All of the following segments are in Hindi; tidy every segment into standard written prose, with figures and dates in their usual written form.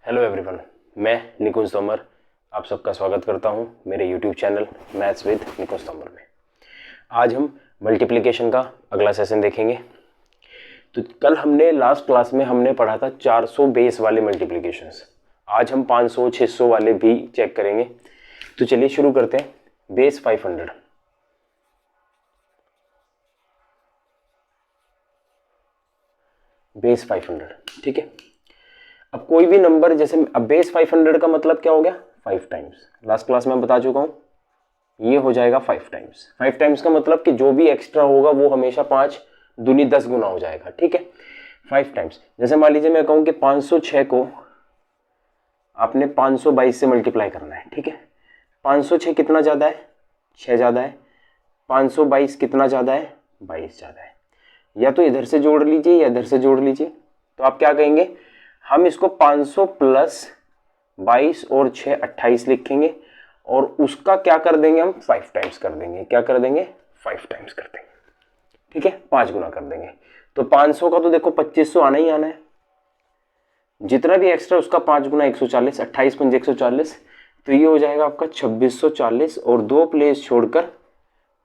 हेलो एवरीवन, मैं निकुंज तोमर आप सबका स्वागत करता हूं मेरे यूट्यूब चैनल मैथ्स विद निकुंज तोमर में। आज हम मल्टीप्लिकेशन का अगला सेशन देखेंगे। तो कल हमने लास्ट क्लास में हमने पढ़ा था 400 बेस वाले मल्टीप्लिकेशंस। आज हम 500 600 वाले भी चेक करेंगे। तो चलिए शुरू करते हैं। बेस 500, बेस 500, ठीक है। अब कोई भी नंबर जैसे अब बेस 500 का मतलब क्या हो गया? 5 टाइम्स। लास्ट क्लास में बता चुका हूं, ये हो जाएगा 5 टाइम्स। 5 टाइम्स का मतलब कि जो भी एक्स्ट्रा होगा वो हमेशा 5 दूनी 10 गुना हो जाएगा, ठीक है। 5 टाइम्स। जैसे मान लीजिए मैं कहूं कि 506 को आपने 522 से मल्टीप्लाई करना है, ठीक है। 506 कितना ज्यादा है? 6 ज्यादा है। 522 कितना ज्यादा है? 22 ज्यादा है। या तो इधर से जोड़ लीजिए या इधर से जोड़ लीजिए। तो आप क्या कहेंगे? हम इसको 500 प्लस 22 और 6 28 लिखेंगे और उसका क्या कर देंगे? हम 5 टाइम्स कर देंगे। क्या कर देंगे? 5 टाइम्स कर देंगे, ठीक है। 5 गुना कर देंगे। तो 500 का तो देखो 2500 आना ही आना है। जितना भी एक्स्ट्रा उसका 5 गुना 140, 28 पंजे 140। तो ये हो जाएगा आपका 2640 और 2 प्लेस छोड़कर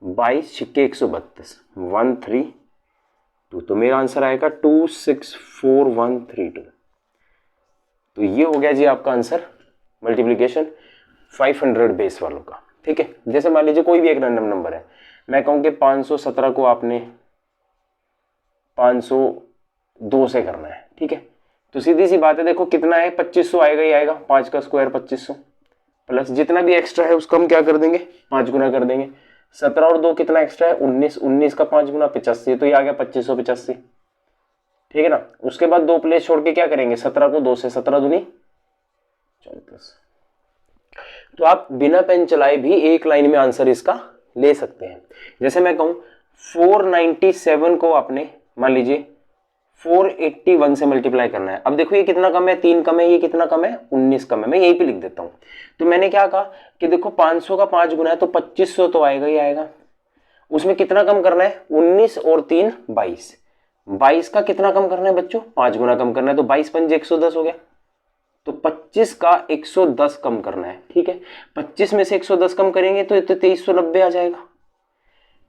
22 छिक्के 132, 132। तो मेरा आंसर आएगा 264132। तो ये हो गया जी आपका आंसर मल्टीप्लिकेशन 500 बेस वालों का, ठीक है। जैसे मान लीजिए कोई भी एक रैंडम नंबर है, मैं कहूँ कि 517 को आपने 502 से करना है, ठीक है। तो सीधी सी बात है, देखो कितना है? 2500 आएगा ही आएगा। 5 का स्क्वायर 2500 प्लस जितना भी एक्स्ट्रा है उसका हम क्या कर देंगे? 5 गुना कर देंगे। 17 और 2 कितना एक्स्ट्रा है? 19, 19 का 5 गुना 85। तो ये आ गया 2585, ठीक है ना। उसके बाद 2 प्लेस छोड़ के क्या करेंगे? 17 को 2 से, 17 दूनी 34। तो आप बिना पेन चलाए भी एक लाइन में आंसर इसका ले सकते हैं। जैसे मैं कहूं 497 को आपने मान लीजिए 481 से मल्टीप्लाई करना है। अब देखो ये कितना कम है? 3 कम है। ये कितना कम है? 19 कम है। मैं यही पे लिख देता हूं। तो मैंने क्या कहा कि देखो 500 का 5 गुना है तो 2500 तो आएगा ही आएगा। उसमें कितना कम करना है? 19 और 3 22। 22 का कितना कम करना है बच्चों? 5 गुना कम करना है। तो 22 पंजे 110 हो गया। तो 25 का 110 कम करना है, ठीक है। 25 में से 110 कम करेंगे तो 2390 आ जाएगा,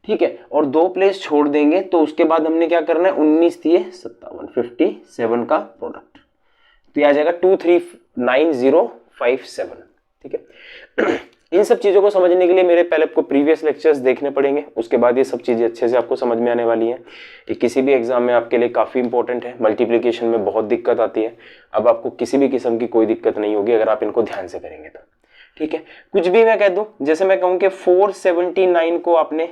ठीक है। और 2 प्लेस छोड़ देंगे तो उसके बाद हमने क्या करना है? 19 दिए 57, 57 का प्रोडक्ट। तो ये आ जाएगा 239057, ठीक है। इन सब चीजों को समझने के लिए मेरे पहले आपको प्रीवियस लेक्चर्स देखने पड़ेंगे। उसके बाद ये सब चीजें अच्छे से आपको समझ में आने वाली हैं। ये किसी भी एग्जाम में आपके लिए काफी इंपॉर्टेंट है। मल्टीप्लिकेशन में बहुत दिक्कत आती है। अब आपको किसी भी किस्म की कोई दिक्कत नहीं होगी अगर आप इनको ध्यान से करेंगे तो, ठीक है। कुछ भी मैं कह दूं, जैसे मैं कहूं कि 479 को आपने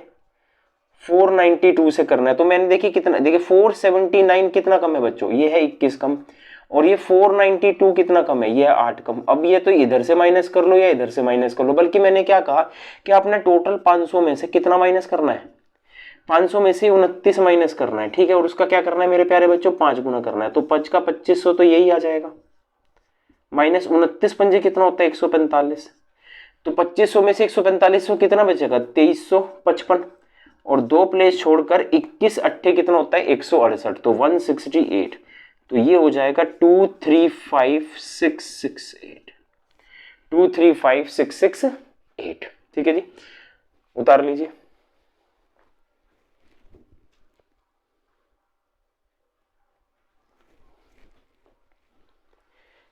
492 से करना है। तो मैंने देखिए कितना, देखिए 479 कितना कम है बच्चों? ये है 21 कम। और ये 492 कितना कम है? ये है 8 कम। अब ये तो इधर से माइनस कर लो या इधर से माइनस कर लो, बल्कि मैंने क्या कहा कि आपने टोटल 500 में से कितना माइनस करना है? 500 में से 29 माइनस करना है, ठीक है। और उसका क्या करना है मेरे प्यारे बच्चों? 5 गुना करना है। तो 5 का 2500 तो यही आ जाएगा। माइनस 29 पंजे कितना होता है? 145। तो 2500 में से 145 कितना बचेगा? 2355। और 2 प्लेस छोड़कर 21 अट्ठे कितना होता है? 168। तो 168। तो ये हो जाएगा 235668, 235668, ठीक है जी। उतार लीजिए।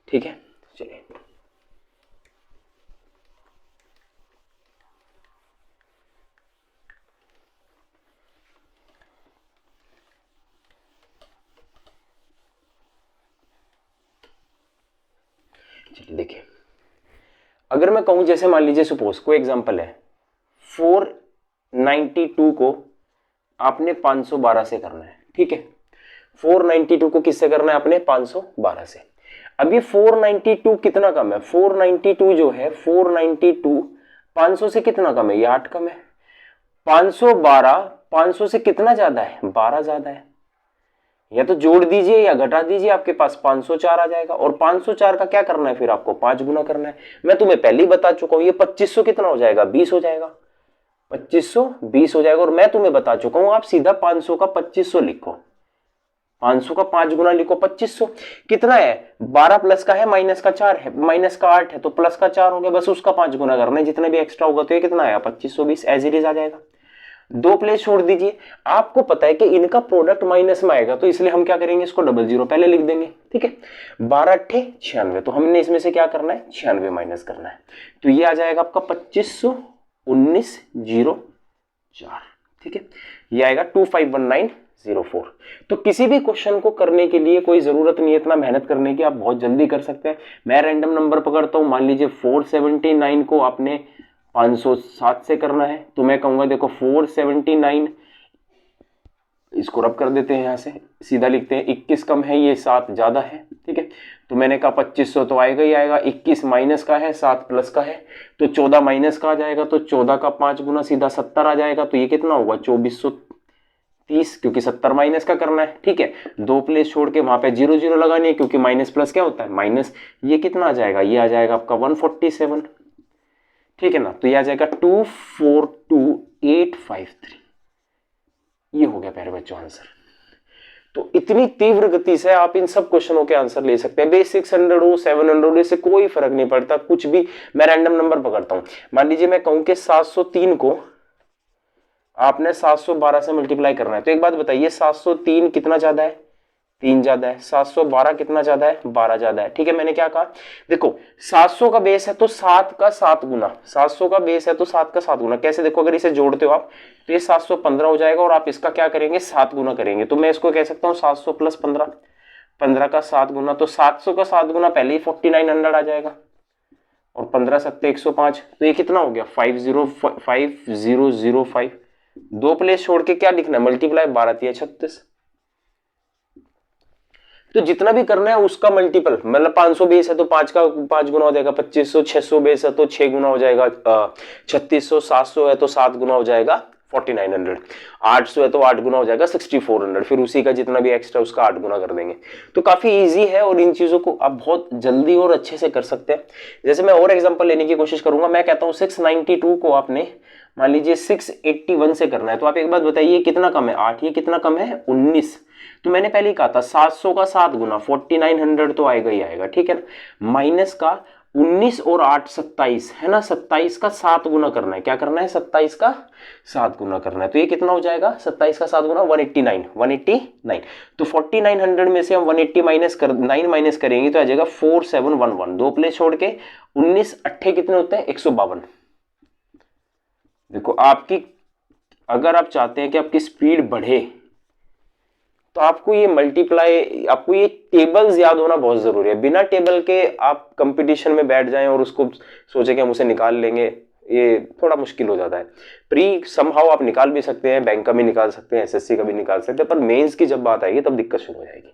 ठीक है, चलिए देखिए, अगर मैं कहूं जैसे मान लीजिए सपोज कोई एग्जांपल है 492 को आपने 512 से करना है, ठीक है। 492 को किससे करना है? आपने 512 से। अब ये 492 कितना कम है? 492 जो है 492 500 से कितना कम है? ये 8 कम है। 512 500 से कितना ज्यादा है? 12 ज्यादा है। या तो जोड़ दीजिए या घटा दीजिए, आपके पास 504 आ जाएगा। और 504 का क्या करना है फिर? आपको 5 गुना करना है। मैं तुम्हें पहले ही बता चुका हूं, ये 2500 कितना हो जाएगा? 20 हो जाएगा। 2500 20 हो जाएगा। और मैं तुम्हें बता चुका हूं आप सीधा 500 का 2500 लिखो। 500 का 5 गुना लिखो 2500। कितना है 12 प्लस का है माइनस का 4 है, माइनस का 8 है तो प्लस का 4 हो गया, बस उसका 5 गुना करना है, जितना भी एक्स्ट्रा होगा तो ये कितना आया 2520 एज इट इज आ जाएगा। दो प्लेस छोड़ दीजिए, आपको पता है कि इनका प्रोडक्ट माइनस में आएगा तो इसलिए हम क्या करेंगे इसको 00 पहले लिख देंगे, ठीक है। 12 अट्ठे 96, तो हमने इसमें से क्या करना है 96 माइनस करना है, तो ये आ जाएगा आपका 2519.04, ठीक है। ये आएगा 2519.04। तो किसी भी क्वेश्चन को करने के लिए कोई जरूरत नहीं है इतना मेहनत करने की, आप बहुत जल्दी कर सकते हैं। मैं रैंडम नंबर पकड़ता हूं, मान लीजिए 479 को आपने 507 से करना है, तो मैं कहूंगा देखो 479, इसको रब कर देते हैं, यहां से सीधा लिखते हैं 21 कम है ये 7 ज्यादा है, ठीक है। तो मैंने कहा 2500 तो आएगा ही आएगा, 21 माइनस का है 7 प्लस का है तो 14 माइनस का आ जाएगा, तो 14 का 5 गुना सीधा 70 आ जाएगा, तो ये कितना होगा 2430, क्योंकि 70 माइनस का करना है, ठीक है। दो प्लेस छोड़ के वहां पे 00 लगानी है, क्योंकि माइनस प्लस क्या होता है माइनस। ये कितना आ जाएगा, ये आ जाएगा आपका 147, ठीक है ना। तो ये आ जाएगा 242853, ये हो गया प्यारे बच्चों आंसर। तो इतनी तीव्र गति से आप इन सब क्वेश्चनों के आंसर ले सकते हैं, बेस 600 हो 700 हो, इससे कोई फर्क नहीं पड़ता, कुछ भी। मैं रैंडम नंबर पकड़ता हूं, मान लीजिए मैं कहूं कि 703 को आपने 712 से मल्टीप्लाई करना है, तो एक बात बताइए 703 कितना ज्यादा है 3 ज्यादा है, 712 कितना ज्यादा है 12 ज्यादा है, ठीक है। मैंने क्या कहा देखो 700 का बेस है तो 7 का 7 गुना, 700 का बेस है तो 7 का 7 गुना, कैसे देखो अगर इसे जोड़ते हो आप तो ये 715 हो जाएगा, और आप इसका क्या करेंगे 7 गुना करेंगे, तो मैं इसको कह सकता हूँ 700 प्लस 15, 15 का 7 गुना, तो 700 का 7 गुना पहले ही 4900 आ जाएगा, और 15 सत्ते 105, तो ये कितना हो गया 5005। दो प्लेस छोड़ के क्या लिखना है मल्टीप्लाई 12 तिया 36, तो जितना भी करना है उसका मल्टीपल, मतलब 500 बेस है तो 5 का 5 गुना हो जाएगा 2500, 600 बेस है तो 6 गुना हो जाएगा 3600, 700 है तो 7 गुना हो जाएगा 4900, 800 है तो 8 गुना हो जाएगा 6400, फिर उसी का जितना भी एक्स्ट्रा उसका 8 गुना कर देंगे। तो काफी इजी है और इन चीजों को आप बहुत जल्दी और अच्छे से कर सकते हैं। जैसे मैं और एग्जांपल लेने की कोशिश करूंगा, मैं कहता हूं 692 को आपने मान लीजिए 681 से करना है, तो आप एक बात बताइए कितना कम है 8, ये कितना कम है 19, तो मैंने पहले ही कहा था 700 का 7 गुना 4900 तो आएगा ही आएगा, ठीक है ना। माइनस का 19 और 8 27 है ना, 27 का 7 गुना करना है, क्या करना है 27 का 7 गुना करना है, तो ये कितना हो जाएगा 27 का 7 गुना 189, तो 4900 में से हम 180 माइनस करेंगे तो आ जाएगा 4711, दो प्लेस छोड़ के 19 अट्ठे कितने होते हैं 152। देखो आपकी अगर आप चाहते हैं कि आपकी स्पीड बढ़े तो आपको ये मल्टीप्लाई, आपको ये टेबल्स याद होना बहुत जरूरी है। बिना टेबल के आप कंपटीशन में बैठ जाएं और उसको सोचे कि हम उसे निकाल लेंगे, ये थोड़ा मुश्किल हो जाता है। प्री समहाउ आप निकाल भी सकते हैं, बैंक का भी निकाल सकते हैं, एसएससी का भी निकाल सकते हैं, पर मेंस की जब बात आएगी तब दिक्कत शुरू हो जाएगी।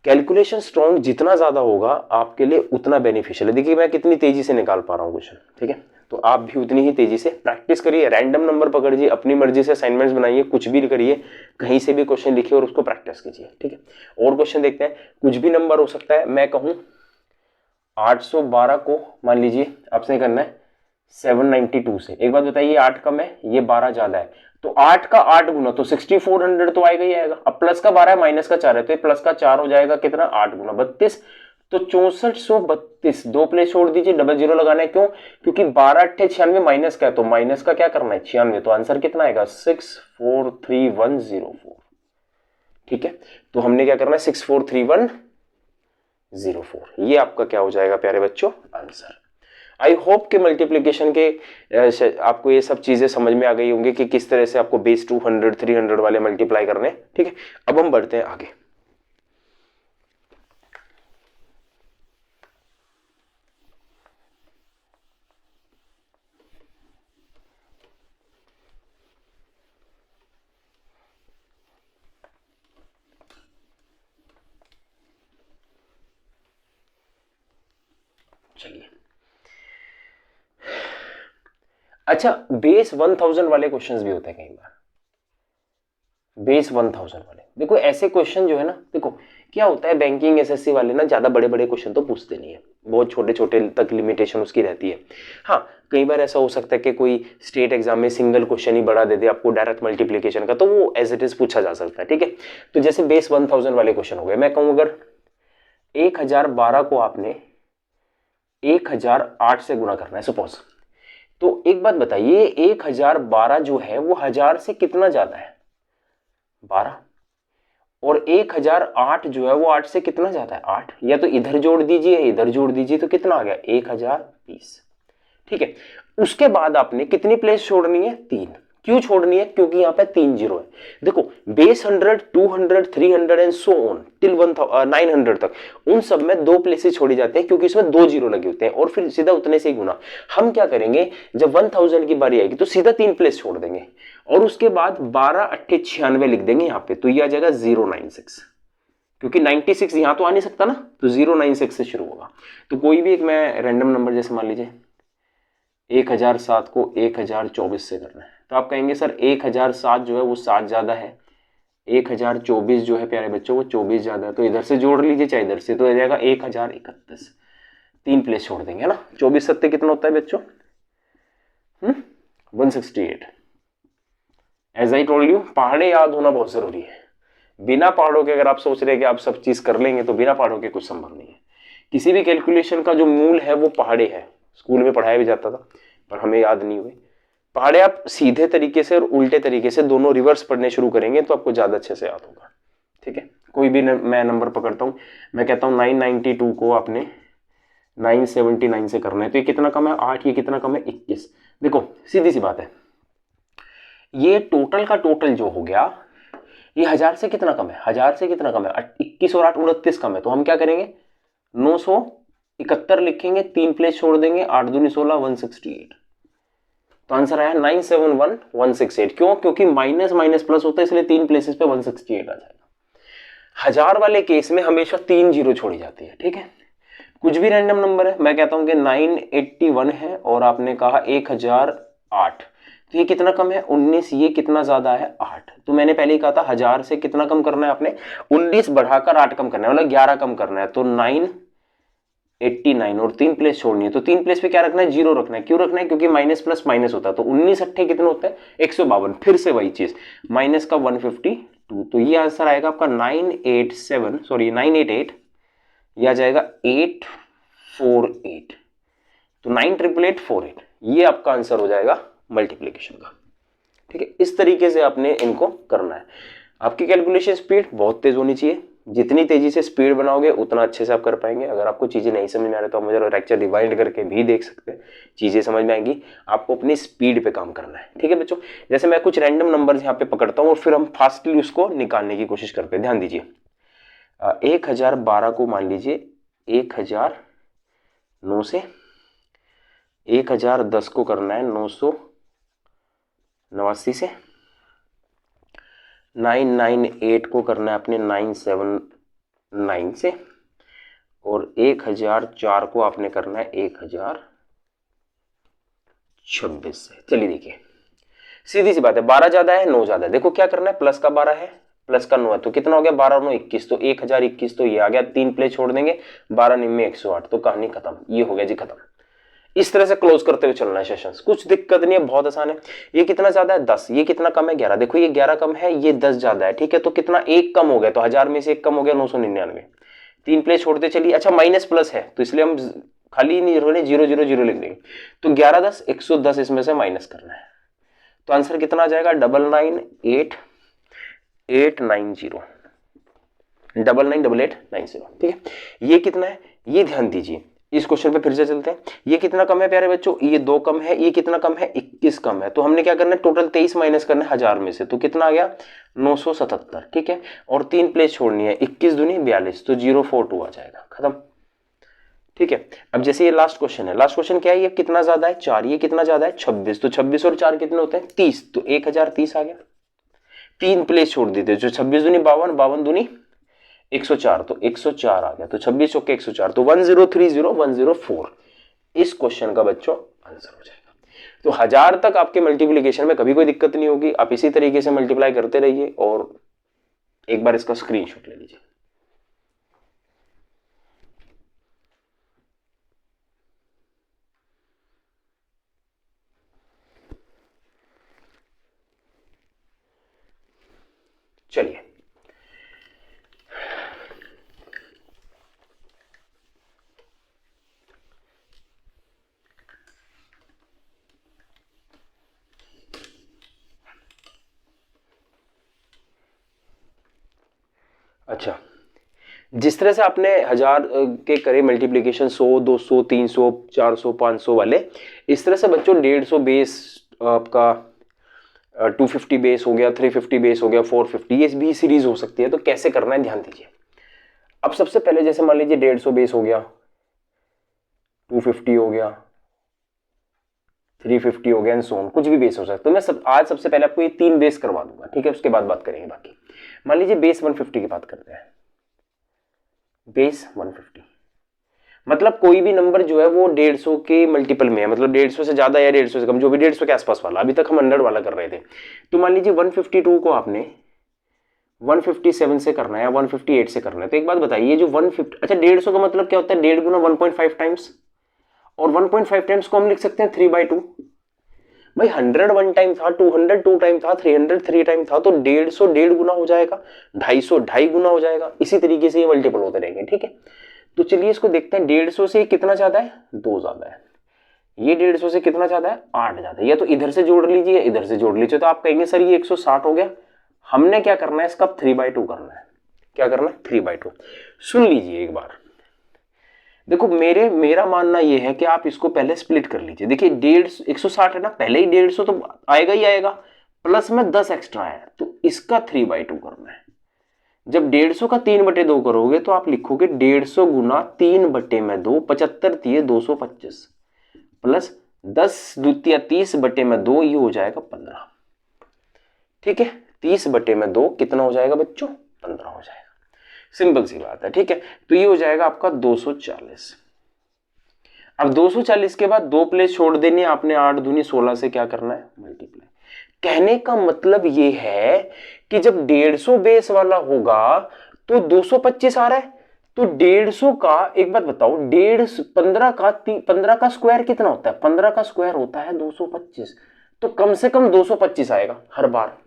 कैलकुलेशन स्ट्रॉन्ग जितना ज्यादा होगा आपके लिए उतना बेनिफिशियल है। देखिए मैं कितनी तेजी से निकाल पा रहा हूँ क्वेश्चन, ठीक है। तो आप भी उतनी ही तेजी से प्रैक्टिस करिए, रैंडम नंबर पकड़िए, अपनी मर्जी से असाइनमेंट्स बनाइए, कुछ भी करिए, कहीं से भी क्वेश्चन लिखिए और उसको प्रैक्टिस कीजिए, ठीक है। और क्वेश्चन देखते हैं, कुछ भी नंबर हो सकता है। मैं कहूं 812 को मान लीजिए आपसे करना है 792 से, एक बात बताइए 8 कम है ये 12 ज्यादा है, तो 8 का 8 गुना तो 6400 तो आएगा ही आएगा। अब प्लस का 12 है माइनस का 4 है, तो ये प्लस का 4 हो जाएगा कितना 8 गुना 32, तो 6432, दो प्लेस छोड़ दीजिए 00 लगाना है, क्यों क्योंकि 12 अट्ठे 96 माइनस का है, तो माइनस का क्या करना है 96, तो आंसर कितना आएगा 643104, ठीक है। तो हमने क्या करना है 643104, ये आपका क्या हो जाएगा प्यारे बच्चों आंसर। आई होप कि मल्टीप्लीकेशन के आपको ये सब चीजें समझ में आ गई होंगी कि किस तरह से आपको बेस 200 300 वाले मल्टीप्लाई करने, ठीक है। अब हम बढ़ते हैं आगे। चलिए अच्छा, बेस 1000 वाले क्वेश्चंस भी होते हैं कई बार, बेस 1000 वाले। देखो ऐसे क्वेश्चन जो है ना, देखो क्या होता है, बैंकिंग एसएससी वाले ना ज्यादा बड़े बड़े क्वेश्चन तो पूछते नहीं है, बहुत छोटे छोटे तक लिमिटेशन उसकी रहती है। हाँ कई बार ऐसा हो सकता है कि कोई स्टेट एग्जाम में सिंगल क्वेश्चन ही बढ़ा दे दे आपको डायरेक्ट मल्टीप्लीकेशन का, तो वो एज इट इज पूछा जा सकता है, ठीक है। तो जैसे बेस 1000 वाले क्वेश्चन हो गए, मैं कहूँ अगर 1012 को आपने 1008 से गुणा करना है सपोज, तो एक बात बताइए 1012 जो है वो 1000 से कितना ज्यादा है, 12, और 1008 जो है वो 8 से कितना ज्यादा है, 8। या तो इधर जोड़ दीजिए इधर जोड़ दीजिए, तो कितना आ गया 1020, ठीक है। उसके बाद आपने कितनी प्लेस छोड़नी है, 3। क्यों छोड़नी है, क्योंकि यहाँ पे 3 जीरो है। देखो base 100, 200, 300 and so on till 900 तक, उन सब में 2 प्लेसेस छोड़ी जाते हैं क्योंकि इसमें 2 जीरो लगे होते हैं, और फिर सीधा उतने से ही गुना। हम क्या करेंगे, जब 1000 की बारी आएगी तो सीधा 3 प्लेस छोड़ देंगे, और उसके बाद 12 8 96 लिख देंगे यहाँ पे, तो ये आ जाएगा 096, क्योंकि 96 यहाँ तो आ नहीं सकता ना, तो 096 से शुरू होगा। तो कोई भी एक मैं रैंडम नंबर, जैसे मान लीजिए 1007 को 1024 से करना है, तो आप कहेंगे सर 1007 जो है वो 7 ज्यादा है, 1024 जो है प्यारे बच्चों वो 24 ज्यादा है, तो इधर से जोड़ लीजिए चाहे इधर से, तो आ जाएगा 1031, 3 प्लेस छोड़ देंगे, है ना। 24 सत्ते कितना होता है बच्चों, 168। एज आई टोल्ड यू, पहाड़े याद होना बहुत जरूरी है। बिना पहाड़ों के अगर आप सोच रहे हैं कि आप सब चीज कर लेंगे, तो बिना पहाड़ों के कुछ संभव नहीं है। किसी भी कैलकुलेशन का जो मूल है वो पहाड़े है, स्कूल में पढ़ाया भी जाता था पर हमें याद नहीं हुए। पहाड़े आप सीधे तरीके से और उल्टे तरीके से दोनों रिवर्स पढ़ने शुरू करेंगे तो आपको ज्यादा अच्छे से याद होगा, ठीक है। कोई भी मैं नंबर पकड़ता हूँ, मैं कहता हूँ 992 को आपने 979 से करना है, तो ये कितना कम है 8, ये कितना कम है 21। देखो सीधी सी बात है, ये टोटल का टोटल जो हो गया ये 1000 से कितना कम है, 1000 से कितना कम है 21 और 8 29 कम है, तो हम क्या करेंगे 971 लिखेंगे, 3 प्लेस छोड़ देंगे, 8 दूनी 16, 168। तो आंसर आया 971168। क्यों, क्योंकि माइनस माइनस प्लस होता है, इसलिए 3 प्लेसेस पे 168 आ जाएगा। 1000 वाले केस में हमेशा 3 जीरो छोड़ी जाती है, ठीक है। कुछ भी रैंडम नंबर है, मैं कहता हूं कि 981 है और आपने कहा 1008, तो ये कितना कम है 19, ये कितना ज्यादा है 8। तो मैंने पहले ही कहा था 1000 से कितना कम करना है आपने, 19 बढ़ाकर 8 कम करना है, मतलब 11 कम करना है, तो 989 और 3 प्लेस छोड़नी है, तो 3 प्लेस पे क्या रखना है, 0 रखना है। क्यों रखना है, क्योंकि माइनस प्लस माइनस होता है, तो 19 अट्ठे कितने होते हैं 152, फिर से वही चीज माइनस का 152, तो ये आंसर आएगा आपका 988, यह आ जाएगा 848, तो 988848, ये आपका आंसर हो जाएगा मल्टीप्लीकेशन का, ठीक है। इस तरीके से आपने इनको करना है। आपकी कैलकुलेशन स्पीड बहुत तेज होनी चाहिए, जितनी तेजी से स्पीड बनाओगे उतना अच्छे से आप कर पाएंगे। अगर आपको चीजें नहीं समझ में आ रही तो आप मुझे लेक्चर रिवाइंड करके भी देख सकते हैं, चीजें समझ में आएंगी। आपको अपनी स्पीड पे काम करना है, ठीक है बच्चों। जैसे मैं कुछ रैंडम नंबर यहाँ पे पकड़ता हूँ और फिर हम फास्टली उसको निकालने की कोशिश करते हैं। ध्यान दीजिए 1012 को मान लीजिए 1009 से, 1010 को करना है 989 से, 998 को करना है अपने 979 से, और 1004 को आपने करना है 1026 से। चलिए देखिए सीधी सी बात है, 12 ज्यादा है 9 ज्यादा है। देखो क्या करना है, प्लस का 12 है प्लस का 9 है, तो कितना हो गया 12 9 21, तो 1021, तो ये आ गया, 3 प्लेस छोड़ देंगे, 12 9 108, तो कहानी खत्म। ये हो गया जी खत्म। इस तरह से क्लोज करते हुए चलना है सेशंस, कुछ दिक्कत नहीं है, बहुत आसान है। ये कितना ज्यादा है 10, ये कितना कम है 11। देखो ये 11 कम है, ये 10 ज्यादा है, ठीक है। तो कितना एक कम हो गया, तो 1000 में से एक कम हो गया 999, 3 प्लेस छोड़ते चलिए। अच्छा माइनस प्लस है तो इसलिए हम खाली नहीं रोने 0 0 0 लिख देंगे, तो 11 10 110 इसमें से माइनस करना है, तो आंसर कितना आ जाएगा 998890, 998890, ठीक है। ये कितना है ये ध्यान दीजिए, इस क्वेश्चन पे फिर से चलते हैं। ये कितना कम है प्यारे बच्चों, ये 2 कम है, ये कितना कम है 21 कम है, तो हमने क्या करना है टोटल 23 माइनस करना है 1000 में से, तो कितना आ गया 977, ठीक है। और 3 प्लेस छोड़नी है, 21 दूनी 42, तो 042 आ जाएगा, खत्म, ठीक है। अब जैसे ये लास्ट क्वेश्चन है, लास्ट क्वेश्चन क्या है, ये कितना ज्यादा है 4, ये कितना ज्यादा है 26, तो 26 और 4 कितने होते हैं 30, तो 1030 आ गया। 3 प्लेस छोड़ देते, जो 26 दूनी 52, 52 दूनी 104, तो 104 आ गया, तो 26 चौके 104, तो 1030 104 इस क्वेश्चन का बच्चों आंसर हो जाएगा। तो 1000 तक आपके मल्टीप्लीकेशन में कभी कोई दिक्कत नहीं होगी। आप इसी तरीके से मल्टीप्लाई करते रहिए और एक बार इसका स्क्रीनशॉट ले लीजिए। चलिए अच्छा, जिस तरह से आपने 1000 के करे मल्टीप्लीकेशन 100, 200, 300, 400, 500 वाले, इस तरह से बच्चों 150 बेस आपका 250 बेस हो गया, 350 बेस हो गया, 450, ये भी सीरीज हो सकती है। तो कैसे करना है ध्यान दीजिए। अब सबसे पहले जैसे मान लीजिए 150 बेस हो गया, 250 हो गया, 350 हो गया एंड सो ऑन, कुछ भी बेस हो सकता है। तो मैं आज सबसे पहले आपको ये 3 बेस करवा दूंगा, ठीक है, उसके बाद बात करेंगे बाकी। मान लीजिए बेस 150 की बात करते हैं। बेस 150 मतलब कोई भी नंबर जो है वो 150 के मल्टीपल में है, मतलब 150 से ज्यादा या 150 से कम, जो भी 150 के आसपास वाला। अभी तक हम 100 वाला कर रहे थे। तो मान लीजिए 152 को आपने 157 से करना है या 158 से करना है। तो एक बात बताइए, जो 150, अच्छा 150 का मतलब क्या होता है? 1.5 गुना 1.5 टाइम्स, और 1.5 टाइम्स को हम लिख सकते हैं 3/2। भाई 100 1 टाइम था, 200 2 टाइम था, 300 3 टाइम था, तो 150 1.5 गुना हो जाएगा, 250 2.5 गुना हो जाएगा। इसी तरीके से ये मल्टीपल होते रहेंगे, ठीक है। तो चलिए इसको देखते हैं। 150 से कितना ज्यादा है? 2 ज्यादा है। ये 150 से कितना ज्यादा है? 8 ज्यादा है। या तो इधर से जोड़ लीजिए, इधर से जोड़ लीजिए। तो आप कहेंगे सर ये 160 हो गया। हमने क्या करना है, इसका 3/2 करना है। क्या करना है? 3/2। सुन लीजिए एक बार, देखो मेरा मानना यह है कि आप इसको पहले स्प्लिट कर लीजिए। देखिए 160 है ना, पहले ही 150 तो आएगा ही आएगा, प्लस में 10 एक्स्ट्रा है, तो इसका 3/2 करना है। जब 150 का 3/2 करोगे तो आप लिखोगे 150 गुना 3/2, 75 दिए 225, प्लस 10 द्वितीय 30/2, ये हो जाएगा 15। ठीक है, 30/2 कितना हो जाएगा बच्चों? 15 हो जाएगा। सिंपल सी बात है, ठीक है। तो ये हो जाएगा आपका 240। अब 240 के बाद 2 प्लेस छोड़ देनी है आपने, 8 दूनी 16 से क्या करना है? मल्टीप्लाई। कहने का मतलब ये है कि जब 150 बेस वाला होगा तो 225 आ रहा है, तो 150 का, एक बात बताओ, 15 का स्क्वायर कितना होता है? 15 का स्क्वायर होता है 225, तो कम से कम 225 आएगा हर बार।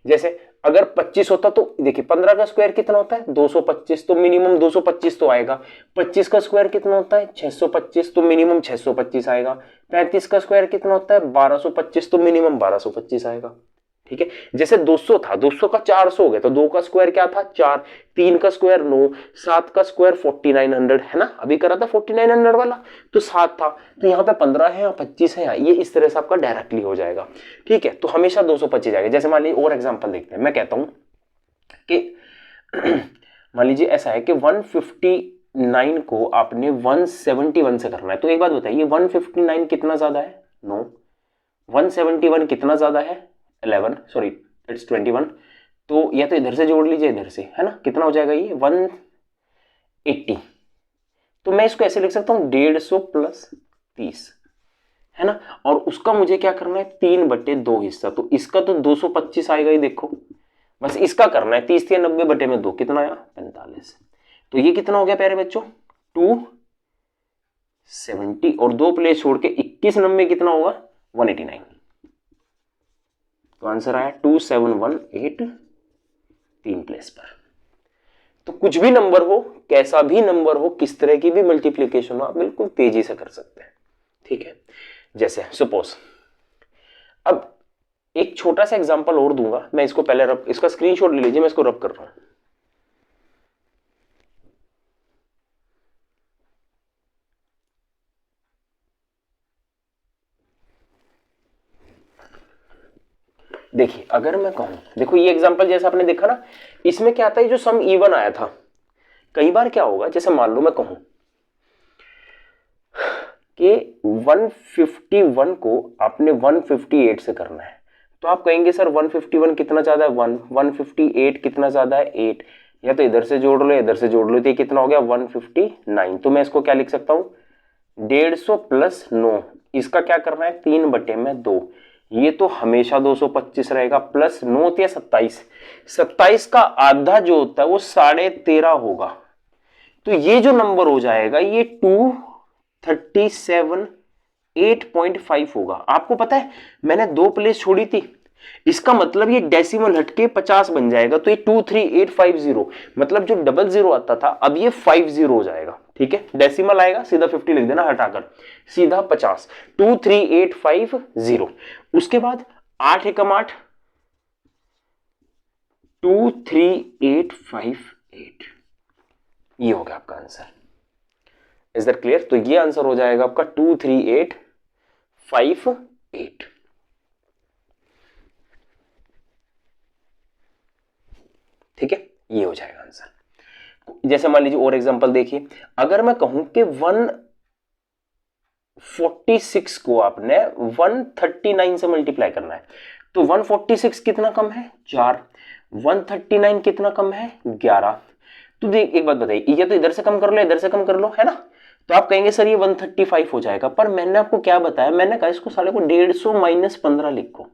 जैसे अगर 25 होता तो देखिए 15 का स्क्वायर कितना होता है? 225, तो मिनिमम 225 तो आएगा। 25 का स्क्वायर कितना होता है? 625, तो मिनिमम 625 आएगा। 35 का स्क्वायर कितना होता है? 1225, तो मिनिमम 1225 आएगा। ठीक है, जैसे 200 था, 200 का 400 हो गया, तो 2 का स्क्वायर क्या था? 4, 3 का स्क्वायर 9, 7 का स्क्वायर 4900 है ना, अभी करा था 4900 वाला, तो 7 था, तो यहाँ पे 15 है, यहाँ 25 है, ये इस तरह से आपका डायरेक्टली हो जाएगा। ठीक है, तो हमेशा 225 आएगा। जैसे मान लीजिए और एग्जांपल देखते हैं, मैं कहता हूं कि मान लीजिए ऐसा है कि 159 को आपने 171 से करना है। तो एक बात बताइए, 159 कितना ज्यादा है? 9। 171 कितना ज्यादा है? 11, सॉरी इट्स 21। तो या तो इधर से जोड़ लीजिए, इधर से, है ना, कितना हो जाएगा ये? 180। तो मैं इसको ऐसे लिख सकता हूं 150 प्लस 30, है ना, और उसका मुझे क्या करना है? 3/2 हिस्सा। तो इसका तो 225 आएगा ही, देखो बस इसका करना है। 30 या 90/2 कितना आया? 45। तो ये कितना हो गया प्यारे बच्चों? 270, और 2 प्लेस छोड़ के 21 90 कितना होगा? 189। तो आंसर आया 2718 3 प्लेस पर। तो कुछ भी नंबर हो, कैसा भी नंबर हो, किस तरह की भी मल्टीप्लीकेशन हो, आप बिल्कुल तेजी से कर सकते हैं। ठीक है, जैसे सपोज, अब एक छोटा सा एग्जांपल और दूंगा मैं, इसको पहले रब, इसका स्क्रीनशॉट ले लीजिए, मैं इसको रब कर रहा हूं। देखिए अगर मैं कहूं, देखो ये एग्जांपल जैसा आपने देखा ना, इसमें क्या आता है? जो सम इवन आया था। कई बार क्या होगा, जैसे मान लो मैं कहूं कि 151 को आपने 158 से करना है, तो आप कहेंगे सर 151 कितना ज्यादा है? 1, 158 कितना ज्यादा है? 8। या तो इधर से जोड़ लो, इधर से जोड़ लो, तो ये कितना हो गया? 159। तो मैं इसको क्या लिख सकता हूं? 150 प्लस 9, इसका क्या करना है 3/2, ये तो हमेशा 225 रहेगा, प्लस 9 या 27, 27 का आधा जो होता है वो 13.5 होगा, तो ये जो नंबर हो जाएगा ये 237.8.5 होगा। आपको पता है मैंने 2 प्लेस छोड़ी थी, इसका मतलब ये डेसिमल हटके 50 बन जाएगा, तो ये 23850, मतलब जो 00 आता था अब ये 50 हो जाएगा। ठीक है, डेसिमल आएगा सीधा 50 लिख देना हटाकर, सीधा 50, 23850। उसके बाद 8 एकम 8, 23858, ये हो गया आपका आंसर। Is that clear? तो ये आंसर हो जाएगा आपका 23858। ठीक है, ये हो जाएगा आंसर। जैसे मान लीजिए और एग्जांपल देखिए, अगर मैं कहूं कि 146 को आपने 139 से मल्टीप्लाई करना है, तो 146 कितना कम है 4, 139 कितना कम है 11। तो देख एक बात बताइए, ये तो इधर से कम कर लो इधर से कम कर लो, है ना, तो आप कहेंगे सर ये 135 हो जाएगा, पर मैंने आपको क्या बताया, मैंने कहा इसको साले को 150 माइनस 15 लिखो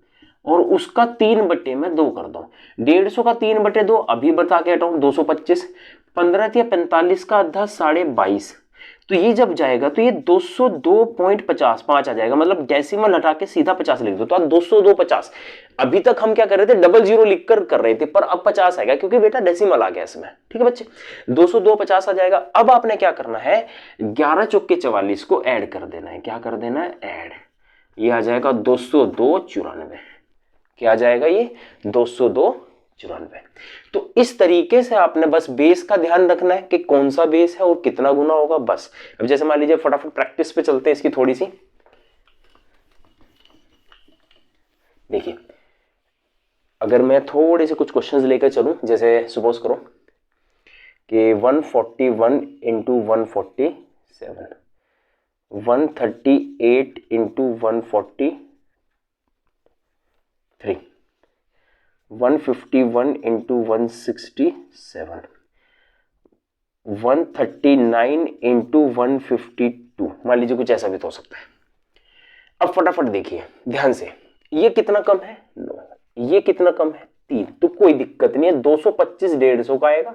और उसका 3/2 कर दो। 150 का 3/2 अभी बता के हटाऊं 225, 15 या 45 का आधा 22.5, तो ये जब जाएगा तो ये 202.55 आ जाएगा, मतलब डेसिमल हटा के सीधा 50 लिख दो, तो 202.50। अभी तक हम क्या कर रहे थे, 00 लिखकर कर रहे थे, पर अब 50 आएगा क्योंकि बेटा डेसिमल आ गया इसमें। ठीक है बच्चे, 202.50 आ जाएगा। अब आपने क्या करना है, 11 चौके 44 को ऐड कर देना है। क्या कर देना है, ऐड, ये आ जाएगा 202.94। क्या आ जाएगा ये 202.94। तो इस तरीके से आपने बस बेस का ध्यान रखना है कि कौन सा बेस है और कितना गुना होगा, बस। अब जैसे मान लीजिए फटाफट प्रैक्टिस पे चलते हैं इसकी थोड़ी सी। देखिए अगर मैं थोड़े से कुछ क्वेश्चंस लेकर चलूं, जैसे सपोज करो कि 141 इंटू 147, 138 इंटू 143, 151 इंटू 167, 139 इंटू 152, मान लीजिए कुछ ऐसा भी तो हो सकता है। अब फटाफट देखिए ध्यान से, ये कितना कम है 9, ये कितना कम है 3, तो कोई दिक्कत नहीं है, 225 150 का आएगा,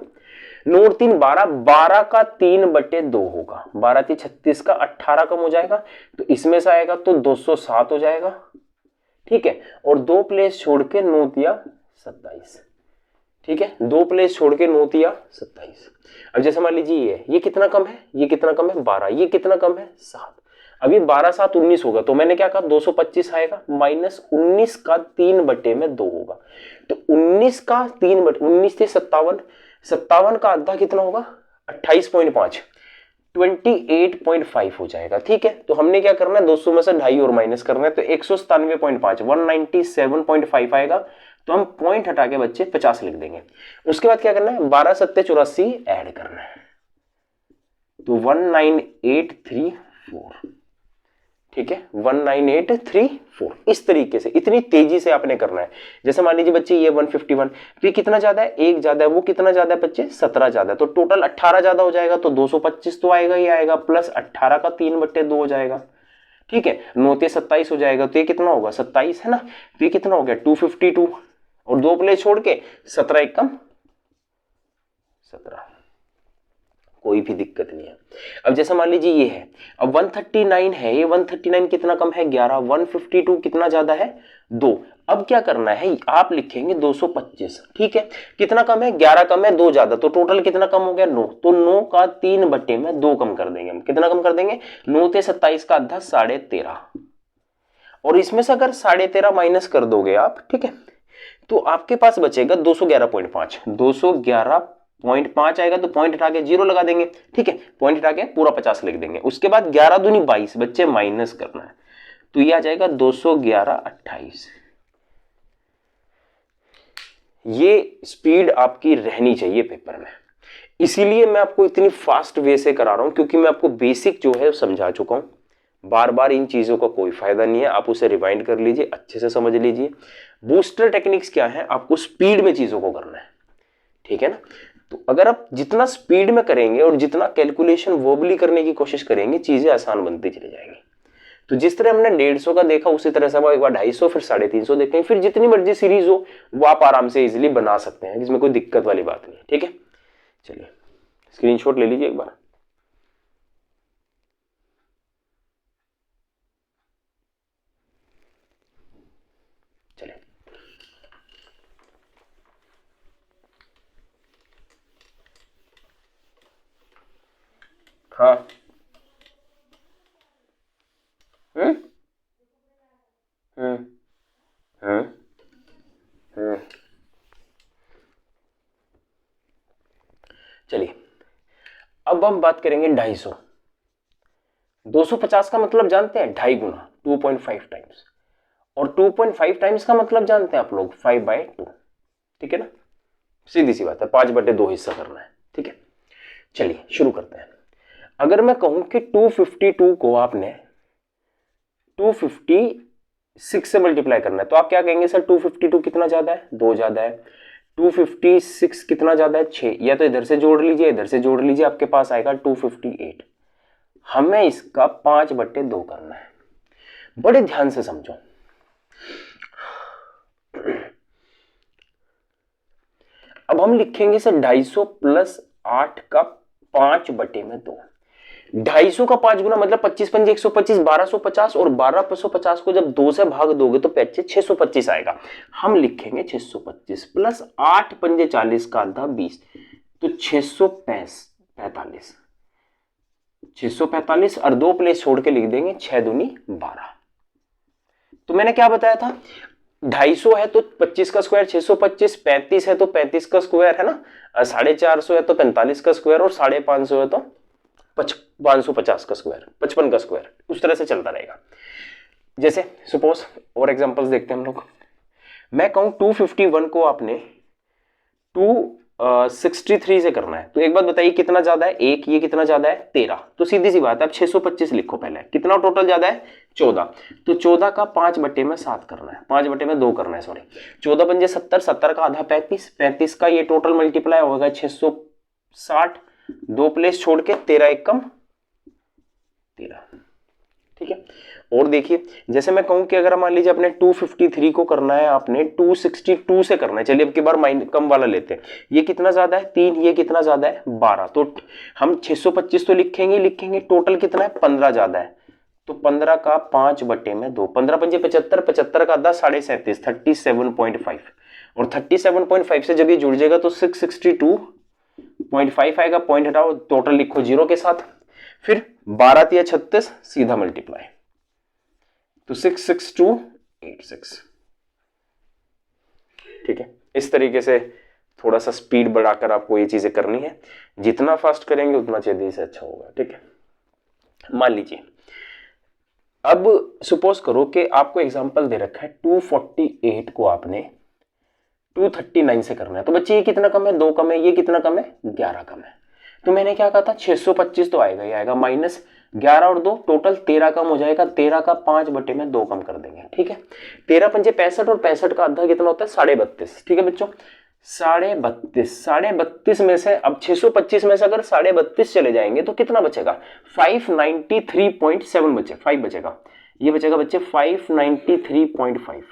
9 और 3 12, 12 का 3/2 होगा, 12 3 36 का 18 कम हो जाएगा, तो इसमें से आएगा तो 207 हो जाएगा। ठीक है, और 2 प्लेस छोड़ के 9 या 27। ठीक है, 2 प्लेस छोड़ के 9 या 27। अब जैसे मान लीजिए ये कितना कम है, ये कितना कम है 12, ये कितना कम है 7। अब ये 12 7 19 होगा, तो मैंने क्या कहा 225 आएगा, माइनस 19 का 3/2 होगा, तो 19 का 3/19 थे 57, 57 का आधा कितना होगा 28.5, 28.5 हो जाएगा। ठीक है, तो हमने क्या करना है 200 में से 2.5 और माइनस करना है, तो 197.5, 197.5 आएगा, तो हम पॉइंट हटा के बच्चे 50 लिख देंगे। उसके बाद क्या करना है 12 7 84 ऐड करना है, तो 19834। ठीक है, 19834। इस तरीके से इतनी तेजी से आपने करना है। जैसे मान लीजिए बच्चे ये 151, तो ये कितना ज्यादा है, एक ज्यादा है, वो कितना ज्यादा है बच्चे 17 ज्यादा है, तो टोटल 18 ज्यादा हो जाएगा, तो 225 तो आएगा ही आएगा, प्लस 18 का 3/2 हो जाएगा। ठीक है, 9 से 27 हो जाएगा, तो ये कितना होगा 27 है ना, तो ये कितना हो गया 252, और 2 प्लेस छोड़ के 17 एकम 17, कोई भी दिक्कत नहीं है। अब जैसे मान लीजिए ये है, अब 139 है, ये 139 कितना कम है 11, 152 कितना ज्यादा है 2। अब क्या करना है, आप लिखेंगे 225। ठीक है, कितना कम है 11 कम है 2 ज्यादा, तो टोटल कितना कम हो गया 9, तो 9 का 3/2 कम कर देंगे हम। कितना कम कर देंगे, 9 से 27 का आधा 13.5, और इसमें से अगर 13.5 माइनस कर दोगे आप, ठीक है, तो आपके पास बचेगा 211.5, 211.5 आएगा, तो पॉइंट हटा के 0 लगा देंगे। ठीक है, पॉइंट हटा के पूरा 50 लिख देंगे। उसके बाद 11 दूनी 22 बच्चे माइनस करना है, तो ये आ जाएगा 211.28। ये स्पीड आपकी रहनी चाहिए पेपर में, इसीलिए मैं आपको इतनी फास्ट वे से करा रहा हूं, क्योंकि मैं आपको बेसिक जो है समझा चुका हूं। बार बार इन चीजों का कोई फायदा नहीं है, आप उसे रिवाइंड कर लीजिए, अच्छे से समझ लीजिए। बूस्टर टेक्निक्स क्या है, आपको स्पीड में चीजों को करना है। ठीक है ना, तो अगर आप जितना स्पीड में करेंगे और जितना कैलकुलेशन वर्बली करने की कोशिश करेंगे, चीजें आसान बनती चली जाएंगी। तो जिस तरह हमने 150 का देखा उसी तरह से एक बार 250 फिर 350 देखेंगे, फिर जितनी मर्जी सीरीज हो वो आप आराम से इजीली बना सकते हैं, इसमें कोई दिक्कत वाली बात नहीं। ठीक है, चलिए स्क्रीनशॉट ले लीजिए एक बार। चलिए हाँ हम्म हम्म हम्म हम्म चलिए अब हम बात करेंगे 250। 250 का मतलब जानते हैं, 2.5 गुना 2.5 टाइम्स, और 2.5 टाइम्स का मतलब जानते हैं आप लोग 5/2। ठीक है ना, सीधी सी बात है, 5/2 हिस्सा करना है। ठीक है, चलिए शुरू करते हैं। अगर मैं कहूं कि 252 को आपने 256 से मल्टीप्लाई करना है, तो आप क्या कहेंगे सर 252 कितना ज्यादा है, 2 ज्यादा है। 256 कितना ज्यादा है, 6, या तो इधर से जोड़ लीजिए इधर से जोड़ लीजिए, आपके पास आएगा 258। हमें इसका 5/2 करना है। बड़े ध्यान से समझो, अब हम लिखेंगे सर 250 प्लस 8 का 5/2। 250 का 5 गुना मतलब 25 पंजे 125, 1250, और 1250 को जब 2 से भाग दोगे तो 625 आएगा। हम लिखेंगे 625 प्लस 8 पंजे 40 का आधा 20, तो 645। 645 और 2 प्लेस छोड़ के लिख देंगे 6 दूनी 12। तो मैंने क्या बताया था, 250 है तो 25 का स्क्वायर 625, 35 है तो 35 का स्क्वायर है ना, 450 है तो 45 का स्क्वायर, और 550 है तो 550 का स्क्वायर, 55 का स्क्वायर, उस तरह से चलता रहेगा। जैसे सपोज और एग्जांपल्स देखते हैं हम लोग। मैं कहूं 251 को आपने 263 से करना है, तो एक बात बताइए कितना ज्यादा है, एक, ये कितना ज्यादा है 13, तो सीधी सी बात है आप 625 लिखो पहले, कितना टोटल ज्यादा है 14, तो 14 का 5/7 करना है, 5/2 करना है, सॉरी। 14 पंजे 70, 70 का आधा 35, 35 का ये टोटल मल्टीप्लाई होगा 660, 2 प्लेस छोड़ के 13 एक कम 13। ठीक है, और देखिए जैसे मैं कहूं कि अगर मान लीजिए अपने 253 को करना है, आपने 262 से करना है, चलिए अब की बार माइनस कम वाला लेते हैं, ये कितना ज्यादा है 3, ये कितना ज्यादा है 12, तो हम 625 तो लिखेंगे टोटल कितना है 15 ज्यादा है, तो 15 का 5/2, 15 पंजे 75, 75 का आधा 37.5, 37.5, और 37.5 से जब ये जुड़ जाएगा तो 662.5 आएगा, पॉइंट हटाओ, टोटल लिखो 0 के साथ, फिर 12 या 36 सीधा मल्टीप्लाई, तो 66286। ठीक है, इस तरीके से थोड़ा सा स्पीड बढ़ाकर आपको ये चीजें करनी है, जितना फास्ट करेंगे उतना जल्दी से अच्छा होगा। ठीक है, मान लीजिए अब सपोज करो कि आपको एग्जांपल दे रखा है 248 को आपने 239 से करना है, तो बच्चे ये कितना कम है, 2 कम है, ये कितना कम है 11 कम है, तो मैंने क्या कहा था 625 तो आएगा ही आएगा, माइनस 11 और 2 टोटल 13 कम हो जाएगा, 13 का 5/2 कम कर देंगे। ठीक है, 13 पंजे 65, और 65 का आधा कितना होता है 32.5। ठीक है बच्चों, 32.5 में से अब 625 में से अगर 32.5 चले जाएंगे तो कितना बचेगा 593.7 बचे, 5 बचेगा, ये बचेगा बच्चे 593.5,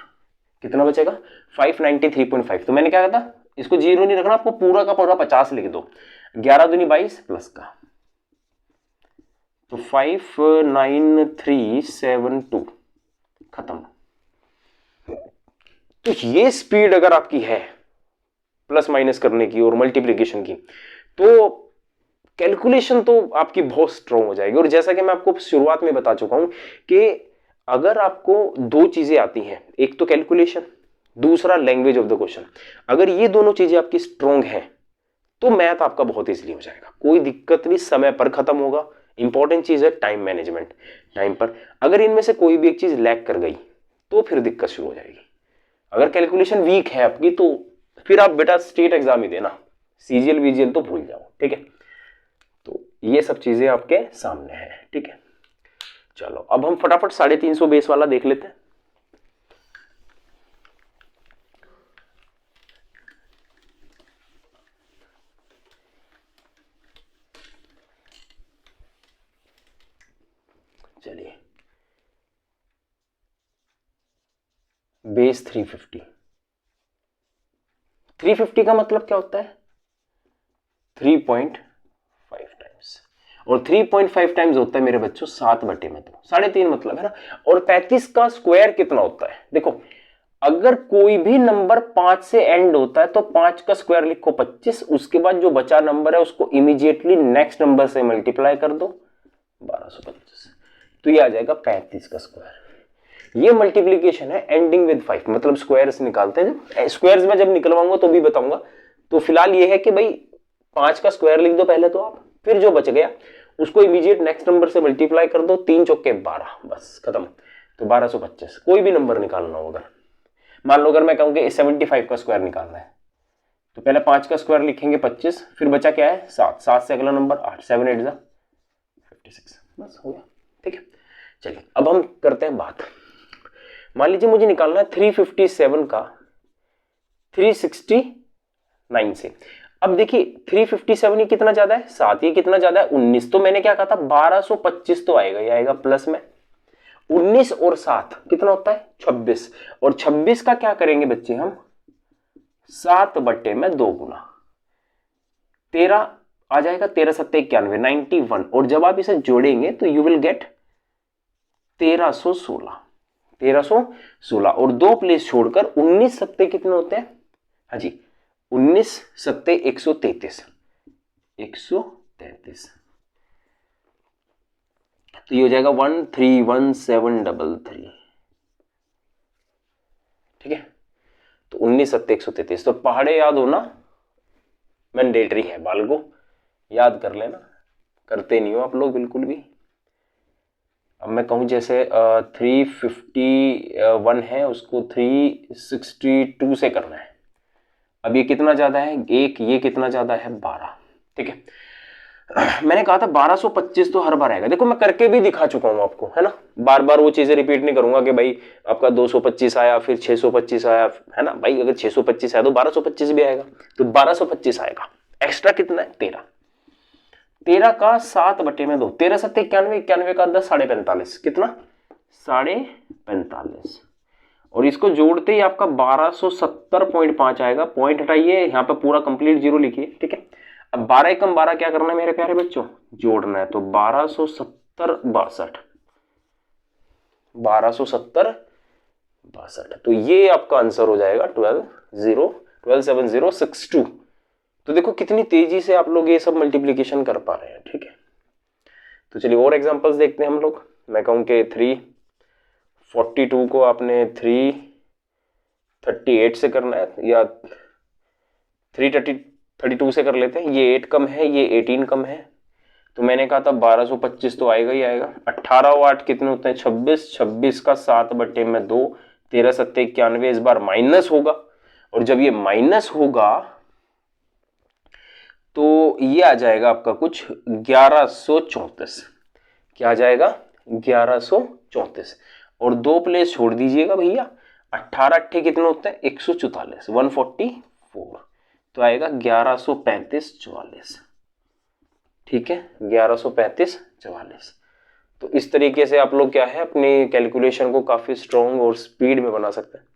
कितना बचेगा 593.5। तो मैंने क्या कहा था, इसको जीरो नहीं रखना, आपको पूरा का पूरा 50 लिख दो, 11 दूनी 22 प्लस का, तो 59372 खत्म। तो ये स्पीड अगर आपकी है प्लस माइनस करने की और मल्टीप्लिकेशन की, तो कैलकुलेशन तो आपकी बहुत स्ट्रांग हो जाएगी। और जैसा कि मैं आपको शुरुआत में बता चुका हूं कि अगर आपको 2 चीजें आती हैं, एक तो कैलकुलेशन, दूसरा लैंग्वेज ऑफ द क्वेश्चन, अगर ये दोनों चीजें आपकी स्ट्रांग हैं तो मैथ आपका बहुत इजीली हो जाएगा, कोई दिक्कत नहीं, समय पर खत्म होगा। इंपॉर्टेंट चीज है टाइम मैनेजमेंट, टाइम पर। अगर इनमें से कोई भी एक चीज लैग कर गई तो फिर दिक्कत शुरू हो जाएगी। अगर कैलकुलेशन वीक है आपकी तो फिर आप बेटा स्टेट एग्जाम ही देना, सीजीएल वीजीएल तो भूल जाओ। ठीक है, तो ये सब चीजें आपके सामने है। ठीक है, चलो अब हम फटाफट 350 बेस वाला देख लेते हैं। बेस 350। 350 का मतलब क्या होता है? 3.5 टाइम्स, और 3.5 टाइम्स होता है मेरे बच्चों 7/2, 3.5 मतलब है ना। और 35 का स्क्वायर कितना होता है? देखो, अगर कोई भी नंबर 5 से एंड होता है तो 5 का स्क्वायर लिखो 25, उसके बाद जो बचा नंबर है उसको इमीडिएटली नेक्स्ट नंबर से मल्टीप्लाई कर दो 1225, तो ये आ जाएगा 35 का स्क्वायर। ये मल्टीप्लीकेशन है एंडिंग विद 5, मतलब स्क्वायर्स निकालते हैं। स्क्वायर्स में जब निकलवाऊंगा तो भी बताऊंगा। तो फिलहाल ये है कि भाई 5 का स्क्वायर लिख दो पहले तो आप, फिर जो बच गया उसको इमीडिएट नेक्स्ट नंबर से मल्टीप्लाई कर दो, 3 चौके 12, बस खत्म। तो 1225 कोई भी नंबर निकालना हो, अगर मान लो अगर मैं कहूँ कि 75 का स्क्वायर निकालना है तो पहले 5 का स्क्वायर लिखेंगे 25, फिर बचा क्या है 7, 7 से अगला नंबर 8, 7 8 56, बस हो गया। ठीक है, चलिए अब हम करते हैं बात। मान लीजिए मुझे निकालना है 357 का 369 से। अब देखिए 357 ये कितना ज्यादा है 7, ये कितना ज्यादा है 19, तो मैंने क्या कहा था 1225 तो आएगा, ये आएगा प्लस में 19 और 7 कितना होता है 26, और 26 का क्या करेंगे बच्चे हम 7/2 गुना 13 आ जाएगा, 13 7 91 91, और जब आप इसे जोड़ेंगे तो यू विल गेट 1316, और 2 प्लेस छोड़कर 19 7 कितने होते हैं? हाँ जी 19 7 133, 133, तो ये हो जाएगा 131733। ठीक है, तो 19 7 133, तो पहाड़े याद होना मैंडेटरी है, बाल को याद कर लेना, करते नहीं हो आप लोग बिल्कुल भी। अब मैं कहूँ जैसे 351 है उसको 362 से करना है। अब ये कितना ज्यादा है 1, ये कितना ज्यादा है 12। ठीक है, मैंने कहा था 1225 तो हर बार आएगा, देखो मैं करके भी दिखा चुका हूं आपको, है ना, बार बार वो चीजें रिपीट नहीं करूंगा कि भाई आपका 225 आया फिर 625 आया, है ना भाई, अगर 625 आया तो 1225 भी आएगा, तो 1225 आएगा। एक्स्ट्रा कितना है 13, 13 का 7/2, 13 7 91, 91 का 10 45, कितना 45, और इसको जोड़ते ही आपका 1270.5 आएगा। पॉइंट हटाइए, यहाँ पे पूरा कंप्लीट जीरो लिखिए। ठीक है, अब 12 एकम 12 क्या करना है मेरे प्यारे बच्चों, जोड़ना है, तो 1270 62, 1270 62, तो ये आपका आंसर हो जाएगा 127062। तो देखो कितनी तेजी से आप लोग ये सब मल्टीप्लीकेशन कर पा रहे हैं। ठीक है, तो चलिए और एग्जांपल्स देखते हैं हम लोग। मैं कहूँ कि 342 को आपने 338 से करना है, या 332 से कर लेते हैं, ये 8 कम है, ये 18 कम है, तो मैंने कहा था 1225 तो आएगा ही आएगा। 18 और 8 कितने होते हैं 26, 26 का 7/2, 13 7 91, इस बार माइनस होगा, और जब ये माइनस होगा तो ये आ जाएगा आपका कुछ 1134, क्या आ जाएगा 1134, और 2 प्लेस छोड़ दीजिएगा भैया, 18 8 कितने होते हैं 144, 144, तो आएगा 1135 44। ठीक है, 1135 44। तो इस तरीके से आप लोग क्या है अपनी कैलकुलेशन को काफी स्ट्रॉन्ग और स्पीड में बना सकते हैं।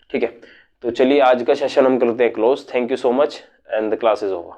ठीक है, तो चलिए आज का सेशन हम करते हैं close. Thank you so much and the class is over.